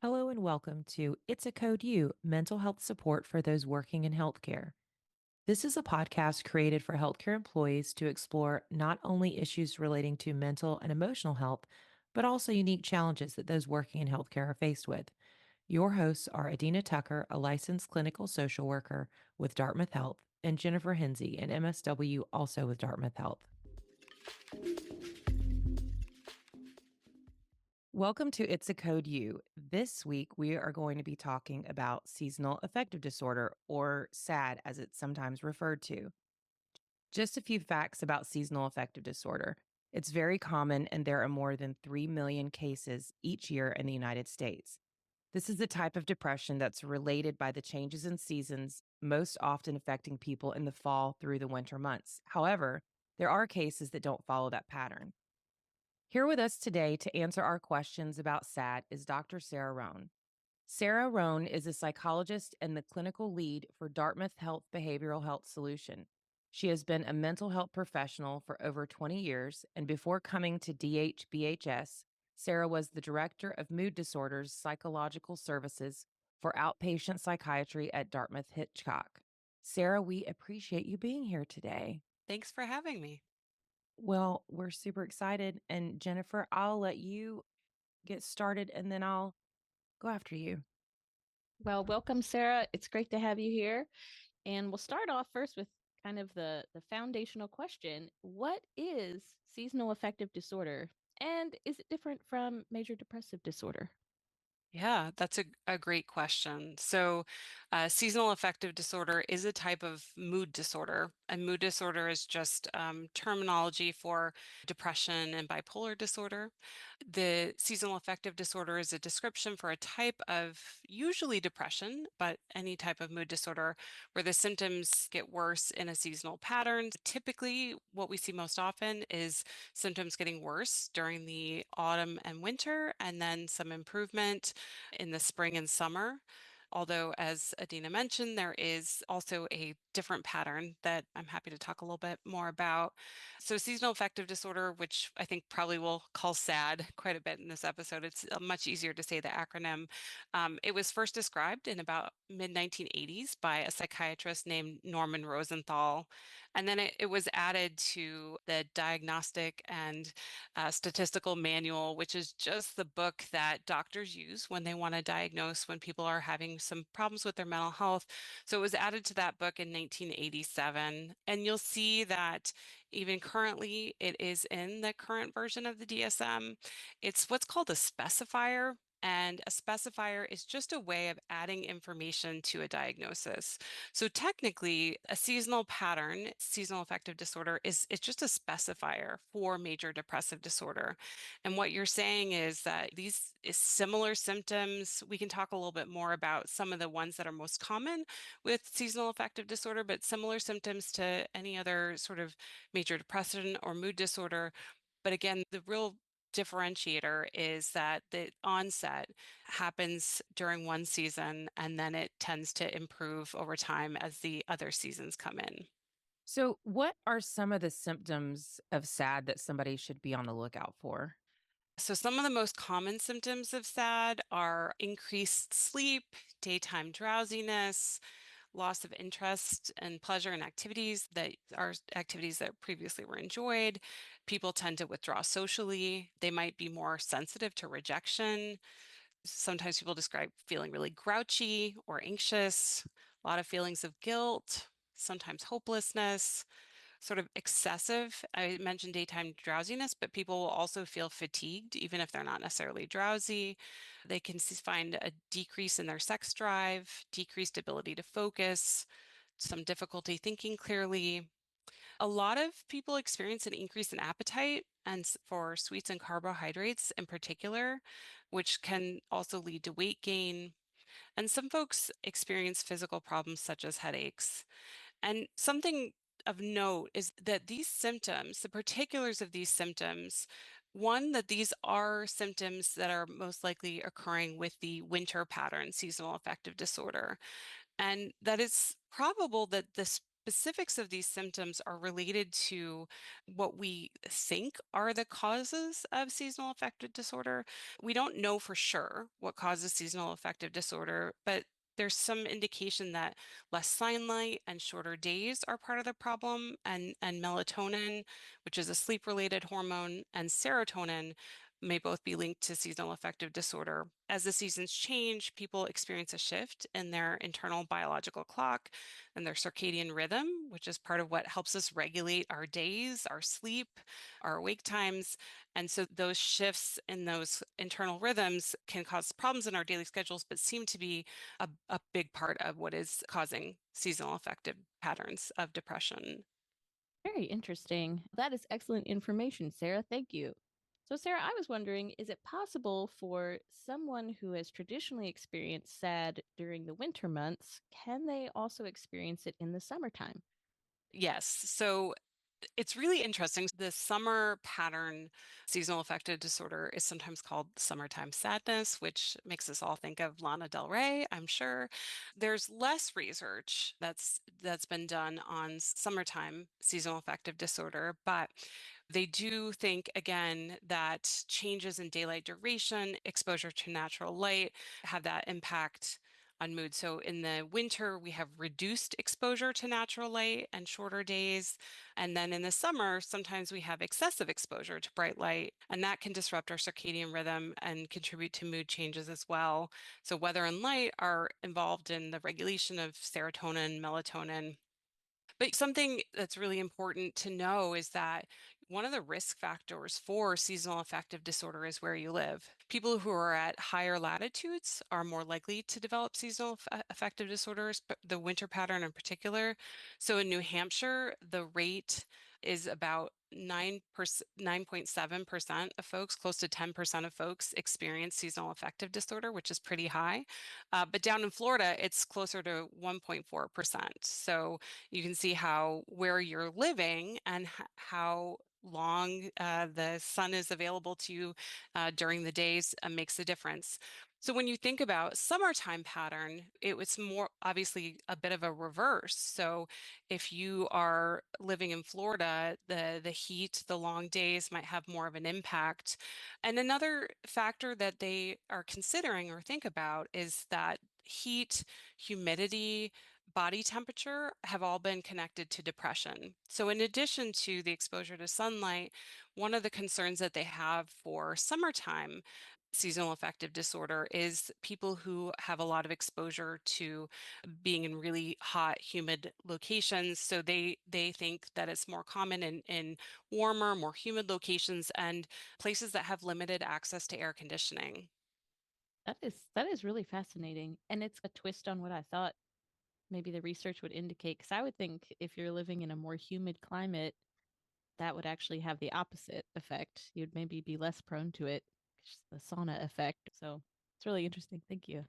Hello and welcome to It's a Code U, mental health support for those working in healthcare. This is a podcast created for healthcare employees to explore not only issues relating to mental and emotional health, but also unique challenges that those working in healthcare are faced with. Your hosts are Adina Tucker, a licensed clinical social worker with Dartmouth Health, and Jennifer Hinsey, an MSW also with Dartmouth Health. Welcome to It's a Code U. This week, we are going to be talking about seasonal affective disorder, or SAD as it's sometimes referred to. Just a few facts about seasonal affective disorder. It's very common, and there are more than 3 million cases each year in the United States. This is the type of depression that's related by the changes in seasons, most often affecting people in the fall through the winter months. However, there are cases that don't follow that pattern. Here with us today to answer our questions about SAD is Dr. Sarah Roane. Sarah Roane is a psychologist and the clinical lead for Dartmouth Health Behavioral Health Solution. She has been a mental health professional for over 20 years, and before coming to dhbhs, Sarah was the director of mood disorders psychological services for outpatient psychiatry at Dartmouth Hitchcock. Sarah, we appreciate you being here today. Thanks for having me. Well, we're super excited. And Jennifer, I'll let you get started and then I'll go after you. Well, welcome, Sarah. It's great to have you here. And we'll start off first with kind of the foundational question. What is seasonal affective disorder? And is it different from major depressive disorder? Yeah, that's a great question. So, seasonal affective disorder is a type of mood disorder. And mood disorder is just terminology for depression and bipolar disorder. The seasonal affective disorder is a description for a type of usually depression, but any type of mood disorder where the symptoms get worse in a seasonal pattern. Typically, what we see most often is symptoms getting worse during the autumn and winter, and then some improvement in the spring and summer. Although, as Adina mentioned, there is also a different pattern that I'm happy to talk a little bit more about. So, seasonal affective disorder, which I think probably we'll call SAD quite a bit in this episode, it's much easier to say the acronym. It was first described in about mid-1980s by a psychiatrist named Norman Rosenthal. And then it was added to the Diagnostic and Statistical Manual, which is just the book that doctors use when they want to diagnose when people are having some problems with their mental health. So it was added to that book in 1987. And you'll see that even currently, it is in the current version of the DSM. It's what's called a specifier. And a specifier is just a way of adding information to a diagnosis. So technically, a seasonal pattern, seasonal affective disorder, it's just a specifier for major depressive disorder. And what you're saying is that these is similar symptoms. We can talk a little bit more about some of the ones that are most common with seasonal affective disorder, but similar symptoms to any other sort of major depression or mood disorder. But again, the real differentiator is that the onset happens during one season and then it tends to improve over time as the other seasons come in. So, what are some of the symptoms of SAD that somebody should be on the lookout for? So some of the most common symptoms of SAD are increased sleep, daytime drowsiness, loss of interest and pleasure in activities that are activities that previously were enjoyed. People tend to withdraw socially. They might be more sensitive to rejection. Sometimes people describe feeling really grouchy or anxious, a lot of feelings of guilt, sometimes hopelessness, sort of excessive. I mentioned daytime drowsiness, but people will also feel fatigued, even if they're not necessarily drowsy. They can find a decrease in their sex drive, decreased ability to focus, some difficulty thinking clearly. A lot of people experience an increase in appetite and for sweets and carbohydrates in particular, which can also lead to weight gain. And some folks experience physical problems such as headaches. And something of note is that these symptoms, the particulars of these symptoms, one, that these are symptoms that are most likely occurring with the winter pattern seasonal affective disorder. And that it's probable that the specifics of these symptoms are related to what we think are the causes of seasonal affective disorder. We don't know for sure what causes seasonal affective disorder, but there's some indication that less sunlight and shorter days are part of the problem, and melatonin, which is a sleep-related hormone, and serotonin may both be linked to seasonal affective disorder. As the seasons change, people experience a shift in their internal biological clock and their circadian rhythm, which is part of what helps us regulate our days, our sleep, our awake times. And so those shifts in those internal rhythms can cause problems in our daily schedules, but seem to be a big part of what is causing seasonal affective patterns of depression. Very interesting. That is excellent information, Sarah. Thank you. So, Sarah, I was wondering, is it possible for someone who has traditionally experienced SAD during the winter months, can they also experience it in the summertime? Yes. So it's really interesting. The summer pattern seasonal affective disorder is sometimes called summertime sadness, which makes us all think of Lana Del Rey, I'm sure. There's less research that's been done on summertime seasonal affective disorder, but they do think again that changes in daylight duration, exposure to natural light have that impact on mood. So in the winter, we have reduced exposure to natural light and shorter days. And then in the summer, sometimes we have excessive exposure to bright light, and that can disrupt our circadian rhythm and contribute to mood changes as well. So weather and light are involved in the regulation of serotonin, melatonin, but something that's really important to know is that one of the risk factors for seasonal affective disorder is where you live. People who are at higher latitudes are more likely to develop seasonal affective disorders, but the winter pattern in particular. So in New Hampshire, the rate is about 9.7% of folks, close to 10% of folks experience seasonal affective disorder, which is pretty high. But down in Florida, it's closer to 1.4%. So you can see how where you're living and how long the sun is available to you during the days makes a difference. So when you think about summertime pattern, it was more obviously a bit of a reverse. So if you are living in Florida, the heat, the long days might have more of an impact. And another factor that they are considering or think about is that heat, humidity, body temperature have all been connected to depression. So in addition to the exposure to sunlight, one of the concerns that they have for summertime seasonal affective disorder is people who have a lot of exposure to being in really hot, humid locations. So they think that it's more common in warmer, more humid locations and places that have limited access to air conditioning. That is really fascinating. And it's a twist on what I thought maybe the research would indicate. Because I would think if you're living in a more humid climate, that would actually have the opposite effect. You'd maybe be less prone to it, the sauna effect. So it's really interesting. Thank you.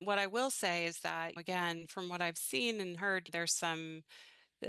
What I will say is that, again, from what I've seen and heard, uh,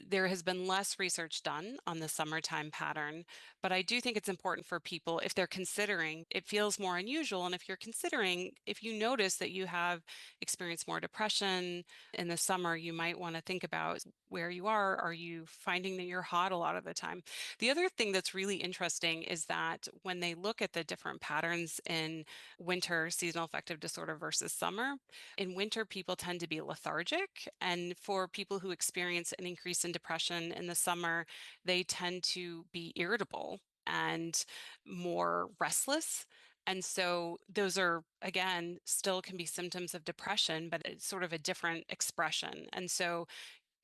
there has been less research done on the summertime pattern, but I do think it's important for people if they're considering, it feels more unusual. And if you're considering, if you notice that you have experienced more depression in the summer, you might want to think about where you are. Are you finding that you're hot a lot of the time? The other thing that's really interesting is that when they look at the different patterns in winter seasonal affective disorder versus summer, in winter, people tend to be lethargic. And for people who experience an increase in depression in the summer, they tend to be irritable and more restless. And so those are, again, still can be symptoms of depression, but it's sort of a different expression. And so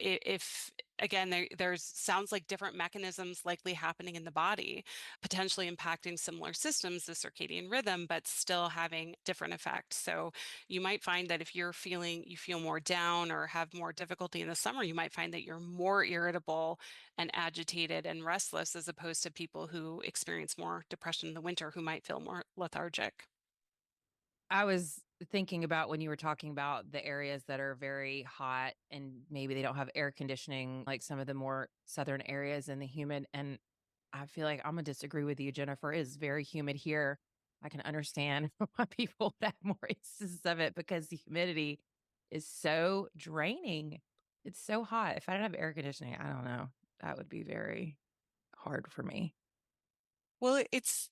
if again there's sounds like different mechanisms likely happening in the body, potentially impacting similar systems, the circadian rhythm, but still having different effects. So you might find that if you feel more down or have more difficulty in the summer, you might find that you're more irritable and agitated and restless as opposed to people who experience more depression in the winter who might feel more lethargic. I was thinking about when you were talking about the areas that are very hot and maybe they don't have air conditioning, like some of the more southern areas and the humid. And I feel like I'm gonna disagree with you, Jennifer. It is very humid here. I can understand why people would have more instances of it because the humidity is so draining. It's so hot. If I didn't have air conditioning, I don't know. That would be very hard for me. Well, it's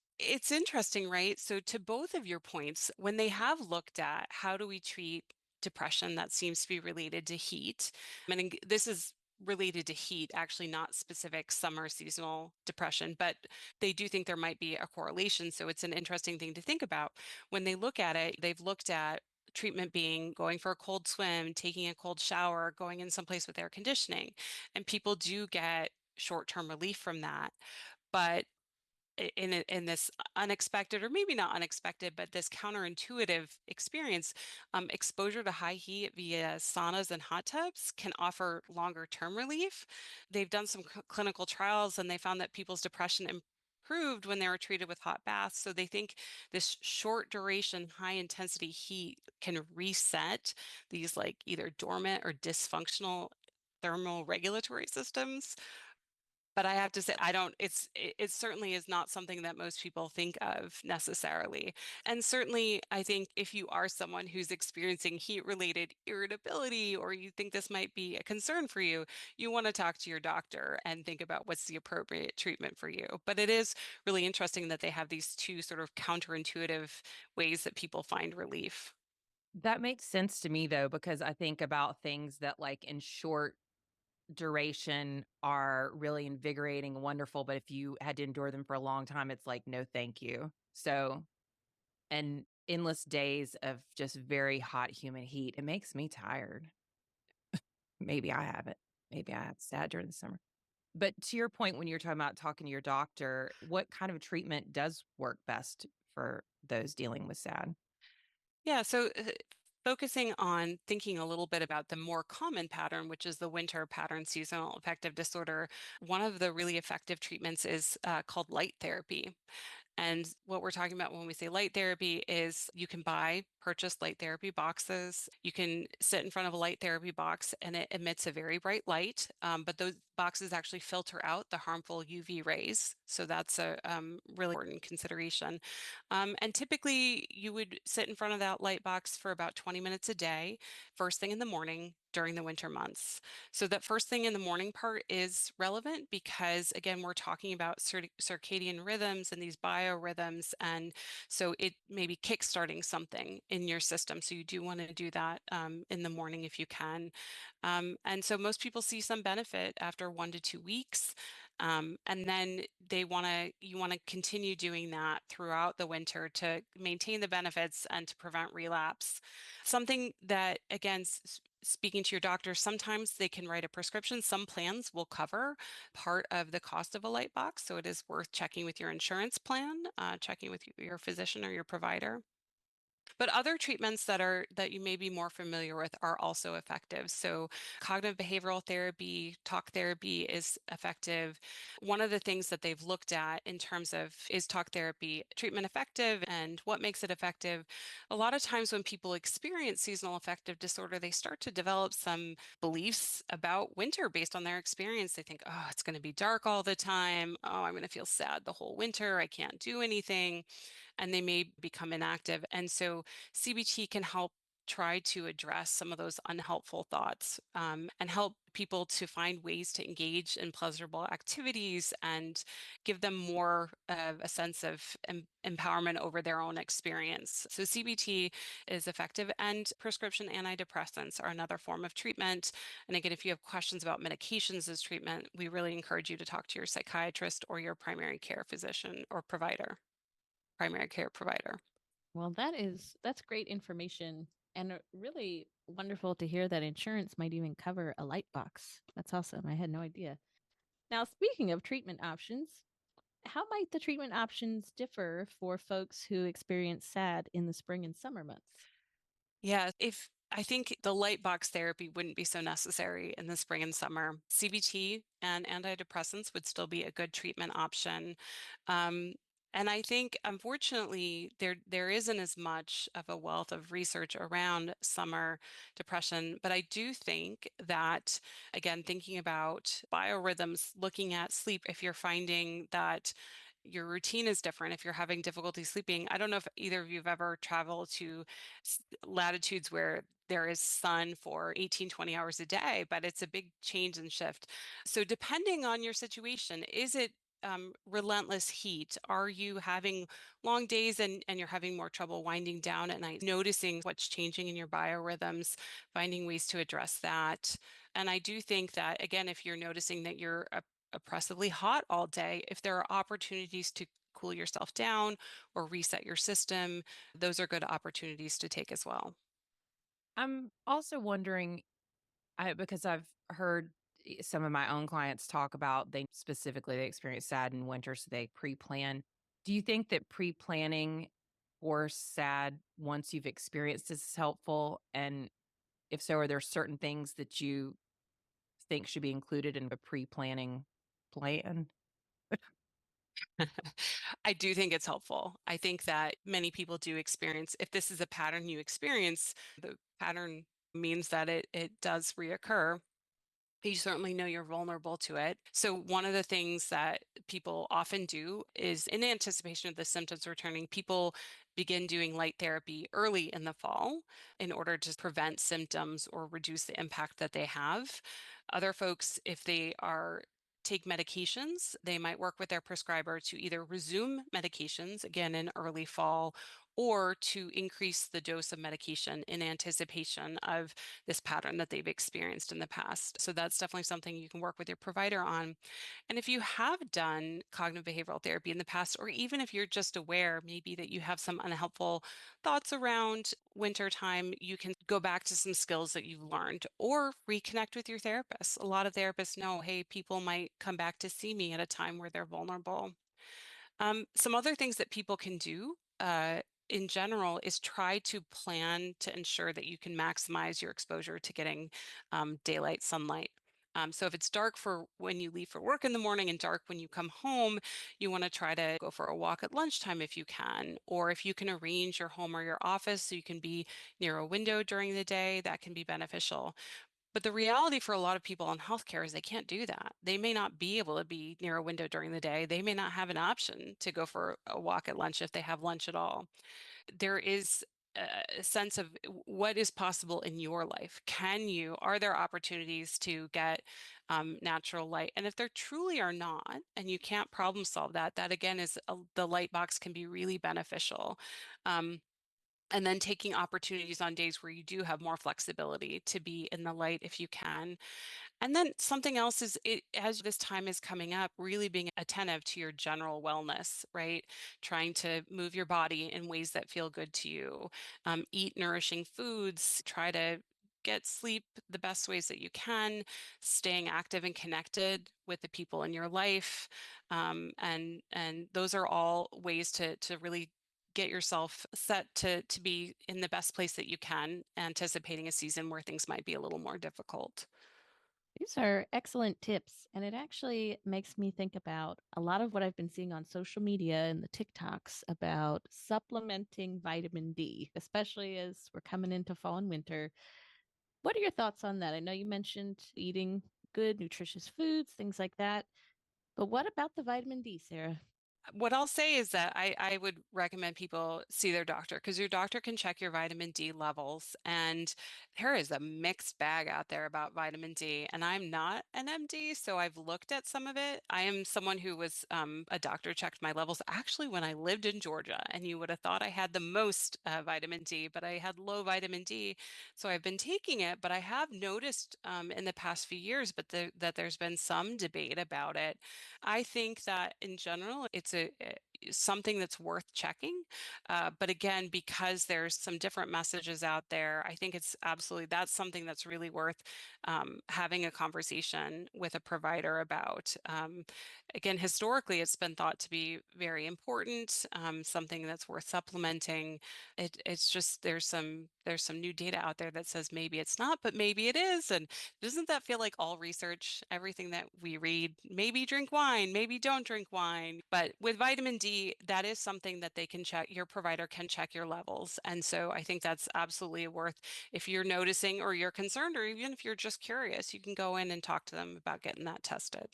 interesting, right? So to both of your points, when they have looked at how do we treat depression that seems to be related to heat, and this is related to heat, actually not specific summer seasonal depression, but they do think there might be a correlation. So it's an interesting thing to think about. When they look at it, they've looked at treatment being going for a cold swim, taking a cold shower, going in someplace with air conditioning, and people do get short-term relief from that. But in this unexpected, or maybe not unexpected, but this counterintuitive experience, exposure to high heat via saunas and hot tubs can offer longer term relief. They've done some clinical trials and they found that people's depression improved when they were treated with hot baths. So they think this short duration, high intensity heat can reset these like either dormant or dysfunctional thermal regulatory systems. But I have to say, I don't, it certainly is not something that most people think of necessarily. And certainly, I think if you are someone who's experiencing heat-related irritability, or you think this might be a concern for you, you want to talk to your doctor and think about what's the appropriate treatment for you. But it is really interesting that they have these two sort of counterintuitive ways that people find relief. That makes sense to me though, because I think about things that like in short duration are really invigorating and wonderful, but if you had to endure them for a long time, it's like, no, thank you. So, and endless days of just very hot, humid heat, it makes me tired. Maybe I have it. Maybe I have sad during the summer. But to your point, when you're talking about talking to your doctor, what kind of treatment does work best for those dealing with sad? Yeah, so focusing on thinking a little bit about the more common pattern, which is the winter pattern seasonal affective disorder, one of the really effective treatments is called light therapy. And what we're talking about when we say light therapy is you can purchase light therapy boxes. You can sit in front of a light therapy box and it emits a very bright light, but those boxes actually filter out the harmful UV rays. So that's a really important consideration. And typically you would sit in front of that light box for about 20 minutes a day, first thing in the morning during the winter months. So that first thing in the morning part is relevant because again, we're talking about circadian rhythms and these biorhythms. And so it may be kickstarting something in your system. So you do want to do that in the morning if you can. And so most people see some benefit after 1 to 2 weeks. And then you want to continue doing that throughout the winter to maintain the benefits and to prevent relapse. Something that, again, speaking to your doctor, sometimes they can write a prescription. Some plans will cover part of the cost of a light box. So it is worth checking with your insurance plan, checking with your physician or your provider. But other treatments that you may be more familiar with are also effective. So cognitive behavioral therapy, talk therapy is effective. One of the things that they've looked at in terms of is talk therapy treatment effective and what makes it effective? A lot of times when people experience seasonal affective disorder, they start to develop some beliefs about winter based on their experience. They think, oh, it's going to be dark all the time. Oh, I'm going to feel sad the whole winter. I can't do anything, and they may become inactive. And so CBT can help try to address some of those unhelpful thoughts, and help people to find ways to engage in pleasurable activities and give them more of a sense of empowerment over their own experience. So CBT is effective, and prescription antidepressants are another form of treatment. And again, if you have questions about medications as treatment, we really encourage you to talk to your psychiatrist or your primary care physician or primary care provider. Well, that's great information and really wonderful to hear that insurance might even cover a light box. That's awesome. I had no idea. Now, speaking of treatment options, how might the treatment options differ for folks who experience SAD in the spring and summer months? Yeah, if I think the light box therapy wouldn't be so necessary in the spring and summer. CBT and antidepressants would still be a good treatment option. Um, and I think, unfortunately, there isn't as much of a wealth of research around summer depression. But I do think that, again, thinking about biorhythms, looking at sleep, if you're finding that your routine is different. If you're having difficulty sleeping, I don't know if either of you have ever traveled to latitudes where there is sun for 18, 20 hours a day, but it's a big change and shift. So depending on your situation, is it relentless heat? Are you having long days and you're having more trouble winding down at night? Noticing what's changing in your biorhythms, finding ways to address that. And I do think that, again, if you're noticing that you're oppressively hot all day, if there are opportunities to cool yourself down or reset your system, those are good opportunities to take as well. I'm also wondering, because I've heard some of my own clients talk about they experience SAD in winter, so they pre-plan. Do you think that pre-planning for SAD once you've experienced this is helpful? And if so, are there certain things that you think should be included in a pre-planning plan? I do think it's helpful. I think that many people do experience, if this is a pattern you experience, the pattern means that it does reoccur. You certainly know you're vulnerable to it. So, one of the things that people often do is, in anticipation of the symptoms returning, people begin doing light therapy early in the fall in order to prevent symptoms or reduce the impact that they have. Other folks, if they are take medications, they might work with their prescriber to either resume medications again in early fall or to increase the dose of medication in anticipation of this pattern that they've experienced in the past. So that's definitely something you can work with your provider on. And if you have done cognitive behavioral therapy in the past, or even if you're just aware maybe that you have some unhelpful thoughts around winter time, you can go back to some skills that you've learned or reconnect with your therapist. A lot of therapists know, hey, people might come back to see me at a time where they're vulnerable. Some other things that people can do in general is try to plan to ensure that you can maximize your exposure to getting daylight sunlight. So if it's dark for when you leave for work in the morning and dark when you come home, you want to try to go for a walk at lunchtime if you can, or if you can arrange your home or your office so you can be near a window during the day, that can be beneficial. But the reality for a lot of people in healthcare is they can't do that. They may not be able to be near a window during the day. They may not have an option to go for a walk at lunch if they have lunch at all. There is a sense of what is possible in your life. Are there opportunities to get natural light? And if there truly are not, and you can't problem solve that, that again the light box can be really beneficial. Um, and then taking opportunities on days where you do have more flexibility to be in the light if you can. And then something else is as this time is coming up, really being attentive to your general wellness, right? Trying to move your body in ways that feel good to you. Eat nourishing foods, try to get sleep the best ways that you can, staying active and connected with the people in your life. And those are all ways to really get yourself set to be in the best place that you can, anticipating a season where things might be a little more difficult. These are excellent tips. And it actually makes me think about a lot of what I've been seeing on social media and the TikToks about supplementing vitamin D, especially as we're coming into fall and winter. What are your thoughts on that? I know you mentioned eating good, nutritious foods, things like that. But what about the vitamin D, Sarah? What I'll say is that I would recommend people see their doctor because your doctor can check your vitamin D levels. And there is a mixed bag out there about vitamin D. And I'm not an MD, so I've looked at some of it. I am someone who was a doctor checked my levels actually when I lived in Georgia. And you would have thought I had the most vitamin D, but I had low vitamin D. So I've been taking it, but I have noticed in the past few years, that there's been some debate about it. I think that in general, it's something that's worth checking. But again, because there's some different messages out there, I think that's something that's really worth having a conversation with a provider about. Again, historically, it's been thought to be very important, something that's worth supplementing. It's just there's some new data out there that says maybe it's not, but maybe it is. And doesn't that feel like all research, everything that we read, maybe drink wine, maybe don't drink wine. But with vitamin D, that is something that they can check, your provider can check your levels. And so I think that's absolutely worth, if you're noticing or you're concerned, or even if you're just curious, you can go in and talk to them about getting that tested.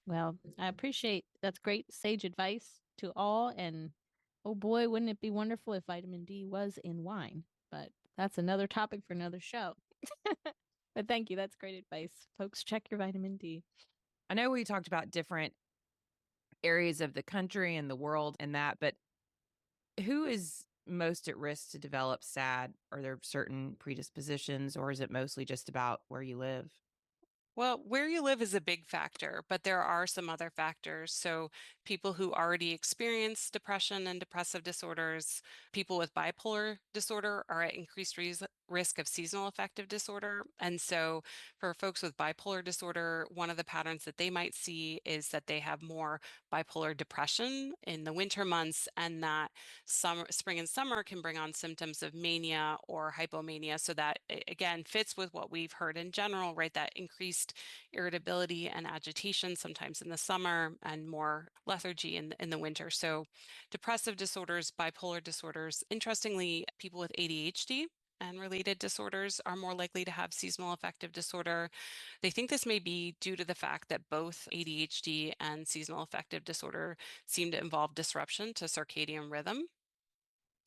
Well, I appreciate that's great sage advice to all. And oh boy, wouldn't it be wonderful if vitamin D was in wine? But that's another topic for another show. But thank you. That's great advice. Folks, check your vitamin D. I know we talked about different areas of the country and the world and that, but who is most at risk to develop SAD? Are there certain predispositions, or is it mostly just about where you live? Well, where you live is a big factor, but there are some other factors. So, people who already experience depression and depressive disorders, people with bipolar disorder are at increased risk of seasonal affective disorder. And so, for folks with bipolar disorder, one of the patterns that they might see is that they have more bipolar depression in the winter months, and that spring and summer can bring on symptoms of mania or hypomania. So, that again fits with what we've heard in general, right? That increased irritability and agitation sometimes in the summer and more lethargy in the winter. So depressive disorders, bipolar disorders, interestingly, people with ADHD and related disorders are more likely to have seasonal affective disorder. They think this may be due to the fact that both ADHD and seasonal affective disorder seem to involve disruption to circadian rhythm.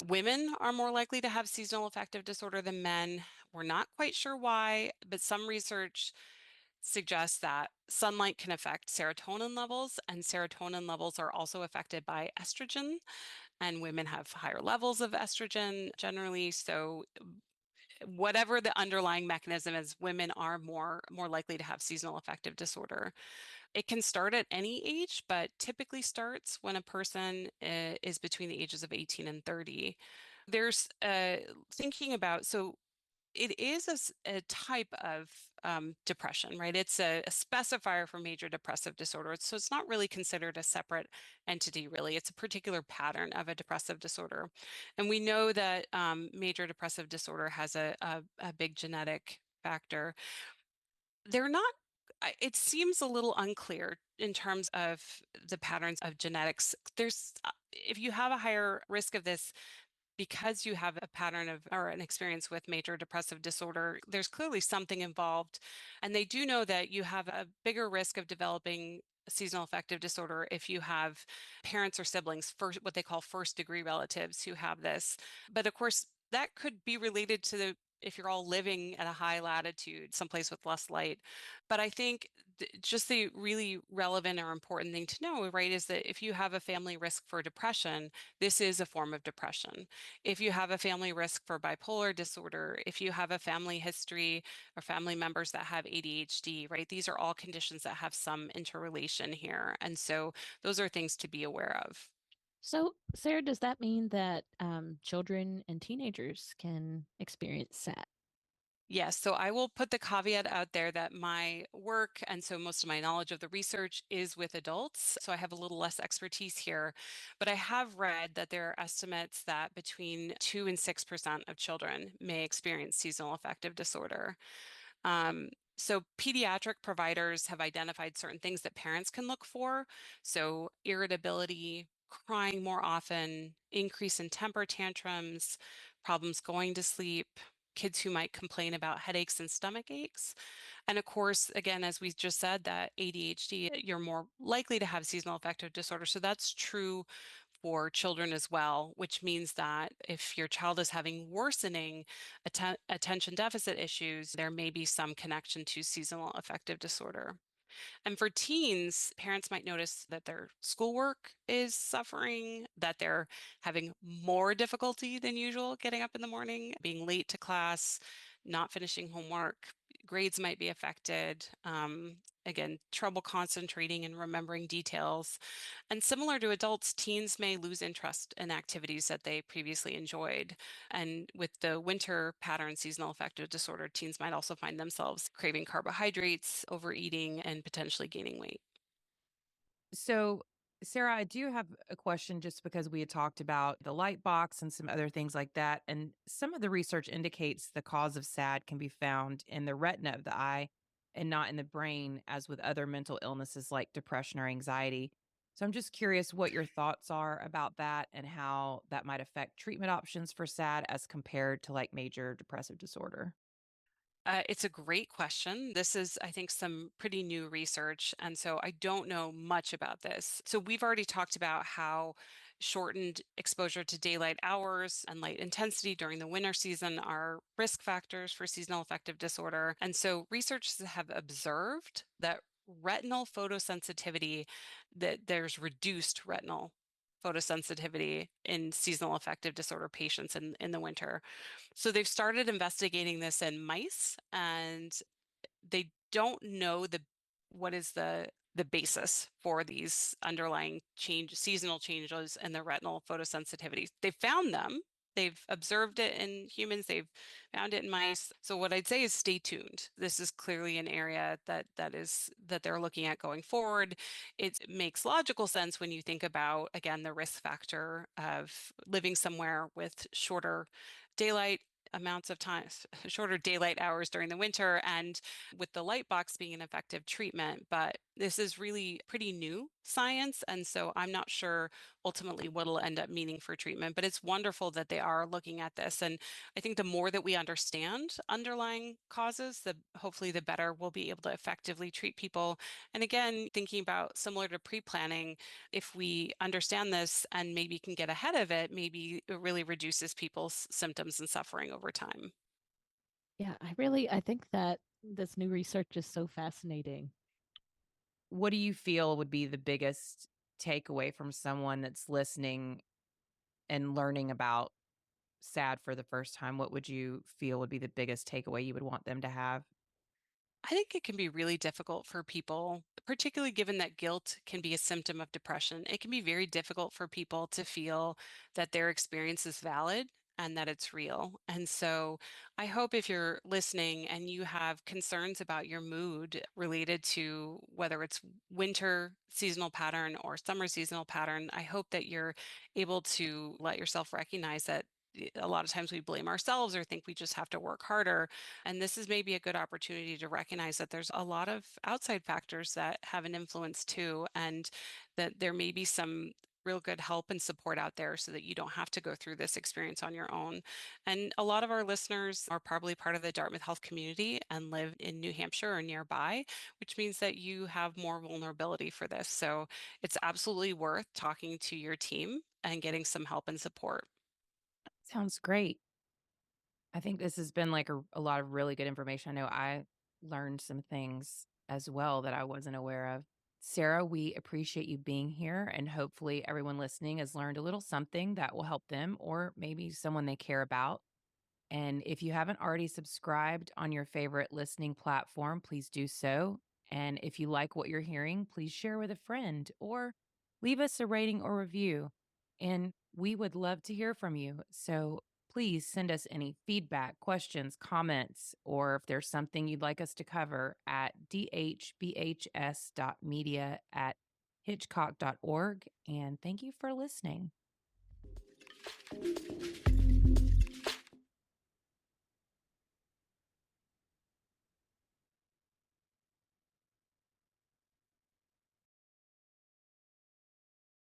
Women are more likely to have seasonal affective disorder than men. We're not quite sure why, but some research suggests that sunlight can affect serotonin levels, and serotonin levels are also affected by estrogen, and women have higher levels of estrogen generally. So whatever the underlying mechanism is, women are more likely to have seasonal affective disorder. It can start at any age, but typically starts when a person is between the ages of 18 and 30. There's thinking about, so it is a type of depression, right? It's a specifier for major depressive disorder. So it's not really considered a separate entity, really. It's a particular pattern of a depressive disorder. And we know that major depressive disorder has a big genetic factor. They're not, it seems a little unclear in terms of the patterns of genetics. If you have a higher risk of this, because you have a pattern of or an experience with major depressive disorder, there's clearly something involved. And they do know that you have a bigger risk of developing seasonal affective disorder if you have parents or siblings, first, what they call first degree relatives who have this. But of course, that could be related to if you're all living at a high latitude, someplace with less light. But I think just the really relevant or important thing to know, right, is that if you have a family risk for depression, this is a form of depression. If you have a family risk for bipolar disorder, if you have a family history or family members that have ADHD, right? These are all conditions that have some interrelation here. And so those are things to be aware of. So, Sarah, does that mean that children and teenagers can experience SAD? Yes, so I will put the caveat out there that my work and so most of my knowledge of the research is with adults. So I have a little less expertise here, but I have read that there are estimates that between 2 and 6% of children may experience seasonal affective disorder. Um, so pediatric providers have identified certain things that parents can look for. So irritability, crying more often, increase in temper tantrums, problems going to sleep, kids who might complain about headaches and stomach aches. And of course, again, as we just said, that ADHD, you're more likely to have seasonal affective disorder. So that's true for children as well, which means that if your child is having worsening attention deficit issues, there may be some connection to seasonal affective disorder. And for teens, parents might notice that their schoolwork is suffering, that they're having more difficulty than usual getting up in the morning, being late to class, not finishing homework. Grades might be affected. Again, trouble concentrating and remembering details. And similar to adults, teens may lose interest in activities that they previously enjoyed. And with the winter pattern seasonal affective disorder, teens might also find themselves craving carbohydrates, overeating, and potentially gaining weight. So, Sarah, I do have a question just because we had talked about the Lightbox and some other things like that. And some of the research indicates the cause of SAD can be found in the retina of the eye and not in the brain, as with other mental illnesses like depression or anxiety. So, I'm just curious what your thoughts are about that and how that might affect treatment options for SAD as compared to like major depressive disorder. It's a great question. This is, I think, some pretty new research. And so I don't know much about this. So we've already talked about how shortened exposure to daylight hours and light intensity during the winter season are risk factors for seasonal affective disorder. And so researchers have observed that retinal photosensitivity, that there's reduced retinal photosensitivity in seasonal affective disorder patients in the winter. So they've started investigating this in mice, and they don't know what is the basis for these underlying seasonal changes in the retinal photosensitivity. They found them. They've observed it in humans. They've found it in mice. So what I'd say is stay tuned. This is clearly an area that they're looking at going forward. It makes logical sense when you think about, again, the risk factor of living somewhere with shorter daylight amounts of time, shorter daylight hours during the winter, and with the Lightbox being an effective treatment. But this is really pretty new science, and so I'm not sure ultimately what will end up meaning for treatment, but it's wonderful that they are looking at this. And I think the more that we understand underlying causes, hopefully the better we'll be able to effectively treat people. And again, thinking about similar to pre-planning, if we understand this and maybe can get ahead of it, maybe it really reduces people's symptoms and suffering over time. Yeah, I think that this new research is so fascinating. What do you feel would be the biggest takeaway from someone that's listening and learning about SAD for the first time? What would you feel would be the biggest takeaway you would want them to have? I think it can be really difficult for people, particularly given that guilt can be a symptom of depression. It can be very difficult for people to feel that their experience is valid and that it's real. And so I hope if you're listening and you have concerns about your mood related to whether it's winter seasonal pattern or summer seasonal pattern, I hope that you're able to let yourself recognize that a lot of times we blame ourselves or think we just have to work harder. And this is maybe a good opportunity to recognize that there's a lot of outside factors that have an influence too, and that there may be some real good help and support out there so that you don't have to go through this experience on your own. And a lot of our listeners are probably part of the Dartmouth Health community and live in New Hampshire or nearby, which means that you have more vulnerability for this. So it's absolutely worth talking to your team and getting some help and support. Sounds great. I think this has been like a lot of really good information. I know I learned some things as well that I wasn't aware of. Sarah, we appreciate you being here, and hopefully, everyone listening has learned a little something that will help them or maybe someone they care about. And if you haven't already subscribed on your favorite listening platform, please do so. And if you like what you're hearing, please share with a friend or leave us a rating or review. And we would love to hear from you. So please send us any feedback, questions, comments, or if there's something you'd like us to cover at dhbhs.media at hitchcock.org. And thank you for listening.